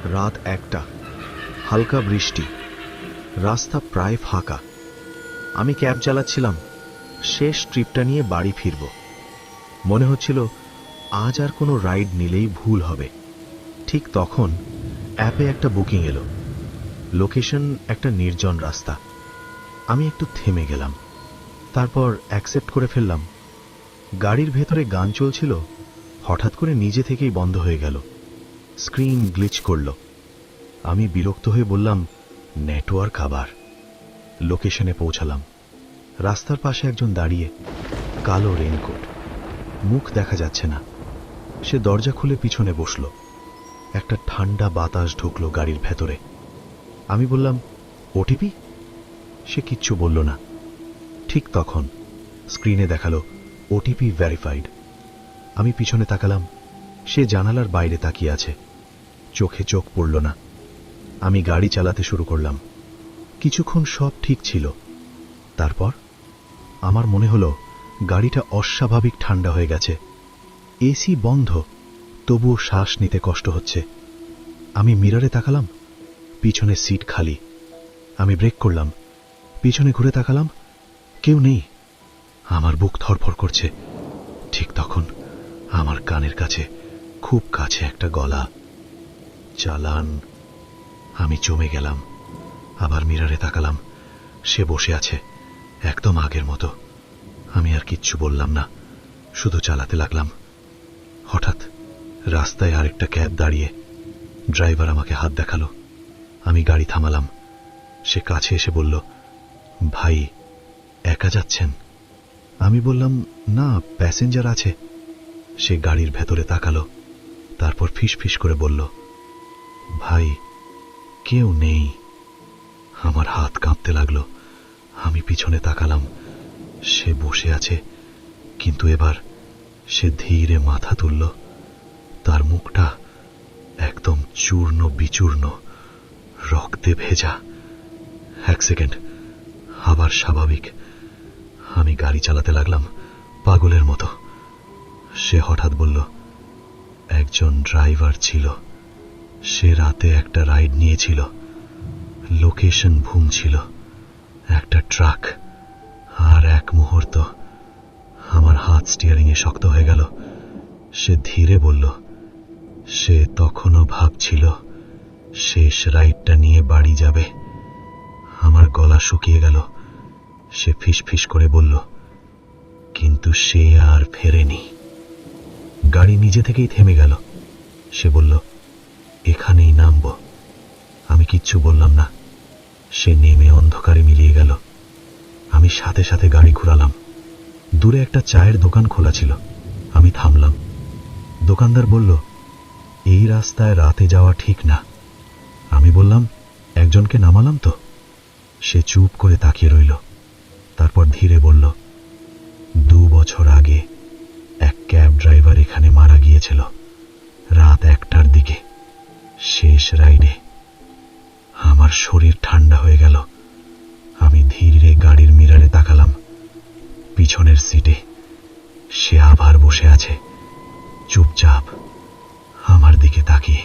রাত 1টা, হালকা বৃষ্টি, রাস্তা প্রায় ফাঁকা। আমি ক্যাব চালাচ্ছিলাম, শেষ ট্রিপটা নিয়ে বাড়ি ফিরব। মনে হচ্ছিল আজ আর কোনো রাইড নিলেই ভুল হবে। ঠিক তখন অ্যাপে একটা বুকিং এলো। লোকেশন একটা নির্জন রাস্তা। আমি একটু থেমে গেলাম, তারপর অ্যাকসেপ্ট করে ফেললাম। গাড়ির ভেতরে গান চলছিল, হঠাৎ করে নিজে থেকেই বন্ধ হয়ে গেল। স্ক্রিন গ্লিচ করল। আমি বিরক্ত হয়ে বললাম, নেটওয়ার্ক আবার। লোকেশনে পৌঁছালাম। রাস্তার পাশে একজন দাঁড়িয়ে, কালো রেইনকোট, মুখ দেখা যাচ্ছে না। সে দরজা খুলে পিছনে বসল। একটা ঠান্ডা বাতাস ঢুকল গাড়ির ভেতরে। আমি বললাম, ওটিপি? সে কিচ্ছু বলল না। ঠিক তখন স্ক্রিনে দেখালো, ওটিপি ভেরিফাইড। আমি পিছনে তাকালাম। সে জানালার বাইরে তাকিয়ে আছে, চোখে চোখ পড়ল না। আমি গাড়ি চালাতে শুরু করলাম। কিছুক্ষণ সব ঠিক ছিল। তারপর আমার মনে হলো গাড়িটা অস্বাভাবিক ঠান্ডা হয়ে গেছে। এসি বন্ধ, তবুও শ্বাস নিতে কষ্ট হচ্ছে। আমি মিররে তাকালাম, পিছনে সিট খালি। আমি ব্রেক করলাম, পিছনে ঘুরে তাকালাম, কেউ নেই। আমার বুক ধড়ফড় করছে। ঠিক তখন আমার কানের কাছে, খুব কাছে একটা গলা, চালান। আমি জমে গেলাম। আবার মিররে তাকালাম, সে বসে আছে একদম আগের মতো। আমি আর কিচ্ছু বললাম না, শুধু চালাতে লাগলাম। হঠাৎ রাস্তায় আরেকটা ক্যাব দাঁড়িয়ে। ড্রাইভার আমাকে হাত দেখালো। আমি গাড়ি থামালাম। সে কাছে এসে বলল, ভাই একা যাচ্ছেন? আমি বললাম, না, প্যাসেঞ্জার আছে। সে গাড়ির ভেতরে তাকালো, তারপর ফিসফিস করে বলল, ভাই কেউ নেই। আমার হাত কাঁপতে লাগলো। আমি পিছনে তাকালাম, সে বসে আছে, কিন্তু এবার সে ধীরে মাথা তুলল। তার মুখটা একদম চূর্ণ বিচূর্ণ, রক্তে ভেজা। 1 সেকেন্ড, আবার স্বাভাবিক। আমি গাড়ি চালাতে লাগলাম পাগলের মতো। সে হঠাৎ বলল, একজন ড্রাইভার ছিল, সে রাতে একটা রাইড নিয়েছিল। লোকেশন ভুল ছিল, একটা ট্রাক। আর এক মুহূর্ত আমার হাত স্টিয়ারিংয়ে শক্ত হয়ে গেল। সে ধীরে বলল, সে তখনও ভাবছিল শেষ রাইডটা নিয়ে বাড়ি যাবে। আমার গলা শুকিয়ে গেল। সে ফিসফিস করে বলল, কিন্তু সে আর ফেরেনি। গাড়ি নিজে থেকেই থেমে গেল। সে বলল, এখানেই নামব। আমি কিচ্ছু বললাম না। সে নেমে অন্ধকারে মিলিয়ে গেল। আমি সাথে সাথে গাড়ি ঘুরালাম। দূরে একটা চায়ের দোকান খোলা ছিল। আমি থামলাম। দোকানদার বলল, এই রাস্তায় রাতে যাওয়া ঠিক না। আমি বললাম, একজনকে নামালাম তো। সে চুপ করে তাকিয়ে রইল, তারপর ধীরে বলল, 2 বছর আগে এক ক্যাব ড্রাইভার এখানে মারা গিয়েছিল, রাত 1টার দিকে, শেষ রাইডে। আমার শরীর ঠান্ডা হয়ে গেল। আমি ধীরে গাড়ির মিররে তাকালাম। পিছনের সিটে সে আবার বসে আছে, চুপচাপ আমার দিকে তাকিয়ে।